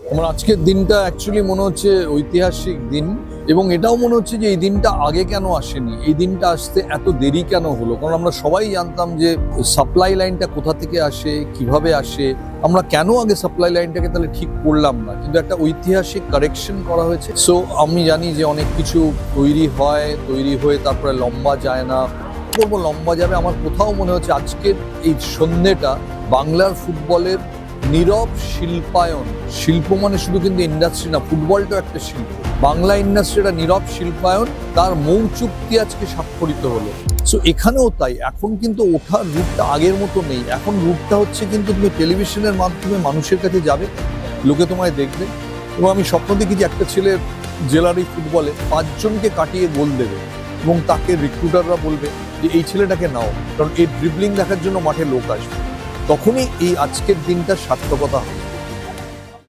আমার আজকের দিনটা অ্যাকচুয়ালি মনে হচ্ছে ঐতিহাসিক দিন, এবং এটাও মনে হচ্ছে যে এই দিনটা আগে কেন আসেনি, এই দিনটা আসতে এত দেরি কেন হলো। কারণ আমরা সবাই জানতাম যে সাপ্লাই লাইনটা কোথা থেকে আসে, কিভাবে আসে, আমরা কেন আগে সাপ্লাই লাইনটাকে তাহলে ঠিক করলাম না। কিন্তু একটা ঐতিহাসিক কারেকশন করা হয়েছে। সো আমি জানি যে অনেক কিছু তৈরি হয়ে তারপরে লম্বা যায় না, বলবো লম্বা যাবে। আমার কোথাও মনে হচ্ছে আজকের এই সন্ধ্যেটা বাংলার ফুটবলের নীরব শিল্পায়ন। শিল্প মানে শুধু কিন্তু ইন্ডাস্ট্রি না, ফুটবলটাও একটা শিল্প। বাংলা ইন্ডাস্ট্রিটা নীরব শিল্পায়ন, তার মৌ চুক্তি আজকে স্বাক্ষরিত হলো। সো এখানেও তাই, এখন কিন্তু ওঠার রূপটা আগের মতো নেই। এখন রূপটা হচ্ছে কিন্তু তুমি টেলিভিশনের মাধ্যমে মানুষের কাছে যাবে, লোকে তোমায় দেখবে। এবং আমি স্বপ্ন দেখি যে একটা ছেলে জেলার এই ফুটবলে 5 জনকে কাটিয়ে গোল দেবে, এবং তাকে রিক্রুটাররা বলবে যে এই ছেলেটাকে নাও, কারণ এই ড্রিবলিং দেখার জন্য মাঠে লোক আসবে। তখনই এই আজকের দিনটা সার্থকতা হবে।